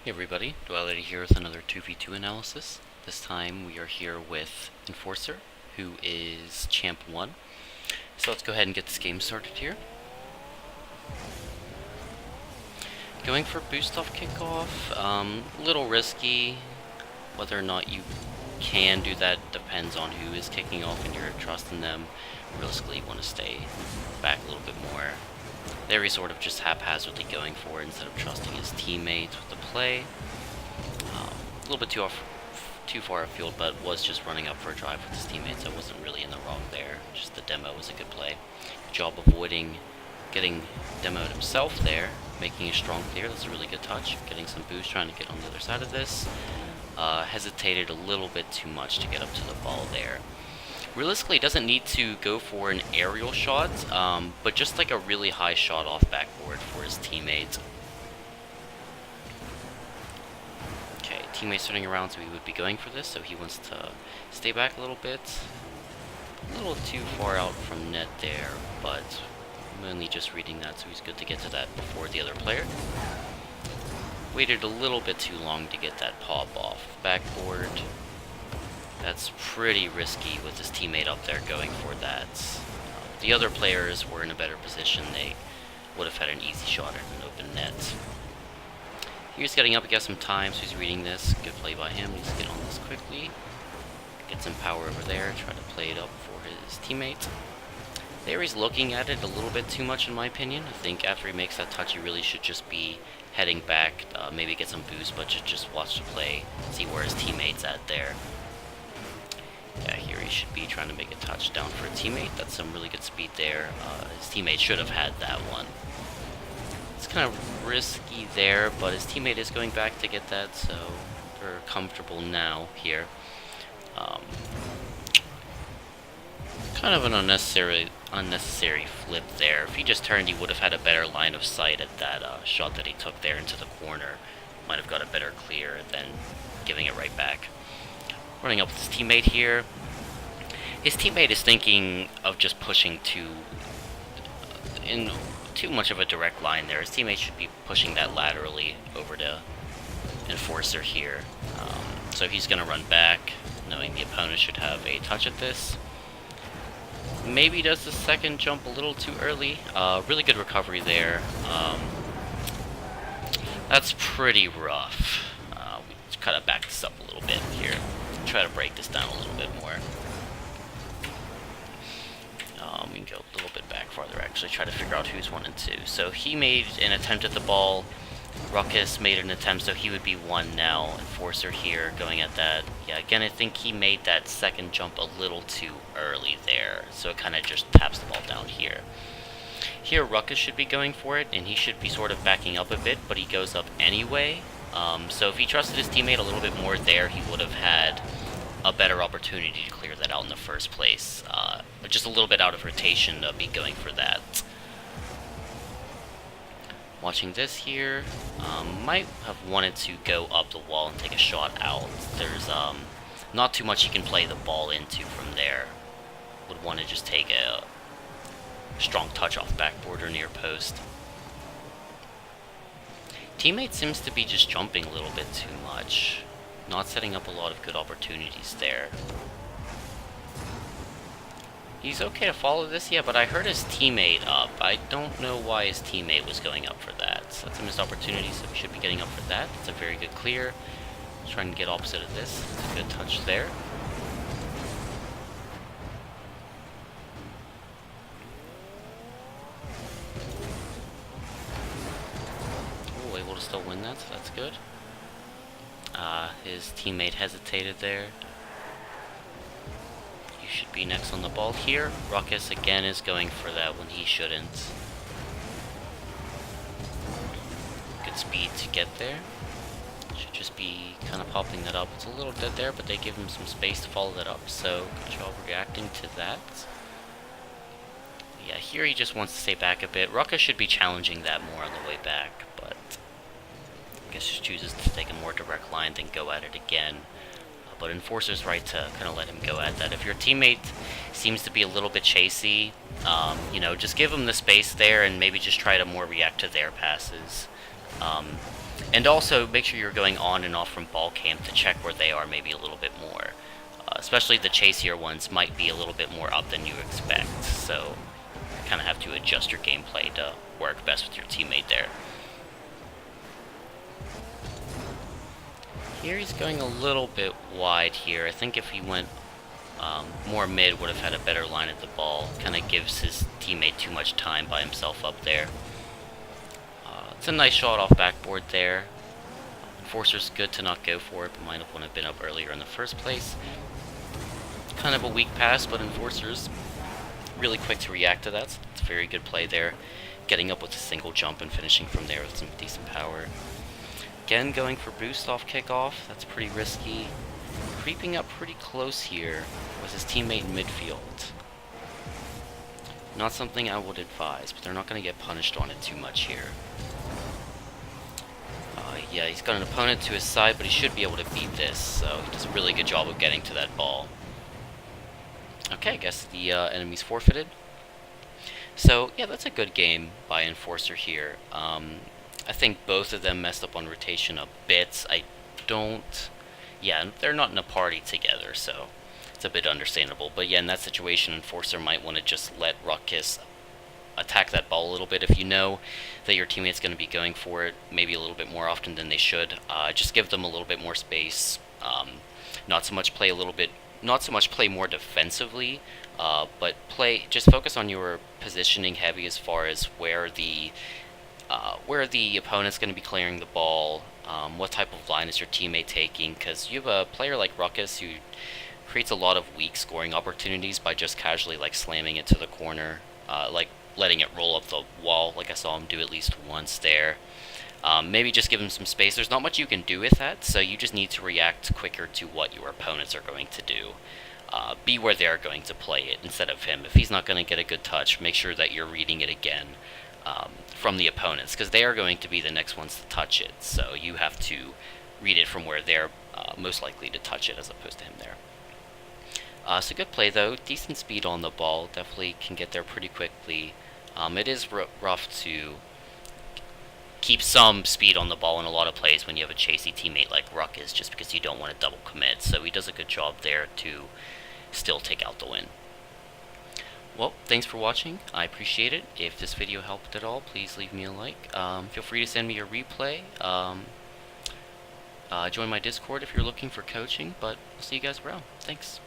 Hey everybody, Duality here with another 2v2 analysis. This time we are here with Enforcer, who is Champ 1. So let's go ahead and get this game started here. Going for boost off kickoff, a little risky. Whether or not you can do that depends on who is kicking off and you're trusting them. Realistically, you want to stay back a little bit more. There he's sort of just haphazardly going for it instead of trusting his teammates with the play. A little bit too far afield, but was just running up for a drive with his teammates, so wasn't really in the wrong there. Just the demo was a good play. Good job avoiding getting demoed himself there, making a strong clear. That's a really good touch. Getting some boost, trying to get on the other side of this. Hesitated a little bit too much to get up to the ball there. Realistically, doesn't need to go for an aerial shot, but just like a really high shot off backboard for his teammates. Okay, teammates turning around, so he would be going for this, so he wants to stay back a little bit. A little too far out from net there, but mainly just reading that, so he's good to get to that before the other player. Waited a little bit too long to get that pop off backboard. That's pretty risky with his teammate up there going for that. The other players were in a better position. They would have had an easy shot at an open net. He's getting up against some time, so he's reading this. Good play by him. Needs to get on this quickly. Get some power over there. Try to play it up for his teammate. There he's looking at it a little bit too much in my opinion. I think after he makes that touch, he really should just be heading back. Maybe get some boost, but just watch the play. See where his teammate's at there. Yeah, here he should be trying to make a touchdown for a teammate. That's some really good speed there. His teammate should have had that one. It's kind of risky there, but his teammate is going back to get that, so they're comfortable now here. Kind of an unnecessary flip there. If he just turned, he would have had a better line of sight at that shot that he took there into the corner. Might have got a better clear than giving it right back. Running up with his teammate here. His teammate is thinking of just pushing in too much of a direct line there. His teammate should be pushing that laterally over to Enforcer here. So he's going to run back, knowing the opponent should have a touch at this. Maybe does the second jump a little too early. Really good recovery there. That's pretty rough. We kind of back this up a little bit here. Try to break this down a little bit more. We can go a little bit back farther, actually, try to figure out who's 1 and 2. So he made an attempt at the ball. Ruckus made an attempt, so he would be 1 now. Enforcer here going at that. Yeah, again, I think he made that second jump a little too early there, so it kind of just taps the ball down here. Here, Ruckus should be going for it, and he should be sort of backing up a bit, but he goes up anyway. So if he trusted his teammate a little bit more there, he would have had a better opportunity to clear that out in the first place. But just a little bit out of rotation to be going for that. Watching this here, might have wanted to go up the wall and take a shot out. There's not too much he can play the ball into from there. Would want to just take a strong touch off backboard or near post. Teammate seems to be just jumping a little bit too much. Not setting up a lot of good opportunities there. He's okay to follow this, yeah, but I heard his teammate up. I don't know why his teammate was going up for that. So that's a missed opportunity, so he should be getting up for that. It's a very good clear. Trying to get opposite of this. It's a good touch there. Oh, able to still win that, so that's good. His teammate hesitated there. You should be next on the ball here. Ruckus again is going for that when he shouldn't. Good speed to get there. Should just be kind of popping that up. It's a little dead there, but they give him some space to follow that up. So good job reacting to that. Yeah, here he just wants to stay back a bit. Ruckus should be challenging that more on the way back, but I guess just chooses to take a more direct line than go at it again. But Enforcer's right to kind of let him go at that. If your teammate seems to be a little bit chasey, just give him the space there and maybe just try to more react to their passes. And also, make sure you're going on and off from ball camp to check where they are maybe a little bit more. Especially the chasier ones might be a little bit more up than you expect, so you kind of have to adjust your gameplay to work best with your teammate there. Here he's going a little bit wide here. I think if he went more mid, would have had a better line at the ball. Kind of gives his teammate too much time by himself up there. It's a nice shot off backboard there. Enforcer's good to not go for it, but might have been up earlier in the first place. Kind of a weak pass, but Enforcer's really quick to react to that. So it's a very good play there. Getting up with a single jump and finishing from there with some decent power. Again, going for boost off kickoff. That's pretty risky. Creeping up pretty close here with his teammate in midfield. Not something I would advise, but they're not going to get punished on it too much here. Yeah, he's got an opponent to his side, but he should be able to beat this, so he does a really good job of getting to that ball. Okay, I guess the enemy's forfeited. So, yeah, that's a good game by Enforcer here. I think both of them messed up on rotation a bit. Yeah, they're not in a party together, so it's a bit understandable. But yeah, in that situation, Enforcer might want to just let Ruckus attack that ball a little bit. If you know that your teammate's going to be going for it maybe a little bit more often than they should, just give them a little bit more space. Not so much play more defensively, but just focus on your positioning heavy as far as where the opponent's going to be clearing the ball, what type of line is your teammate taking, because you have a player like Ruckus who creates a lot of weak scoring opportunities by just casually like slamming it to the corner, like letting it roll up the wall, like I saw him do at least once there. Maybe just give him some space. There's not much you can do with that, so you just need to react quicker to what your opponents are going to do. Be where they're going to play it instead of him. If he's not going to get a good touch, make sure that you're reading it again from the opponents, because they are going to be the next ones to touch it, so you have to read it from where they're most likely to touch it as opposed to him there. So good play though, decent speed on the ball, definitely can get there pretty quickly. It is rough to keep some speed on the ball in a lot of plays when you have a chasey teammate like Ruckus, just because you don't want to double commit, so he does a good job there to still take out the win. Well, thanks for watching, I appreciate it. If this video helped at all, please leave me a like. Feel free to send me a replay. Join my Discord if you're looking for coaching, but I'll see you guys around. Thanks.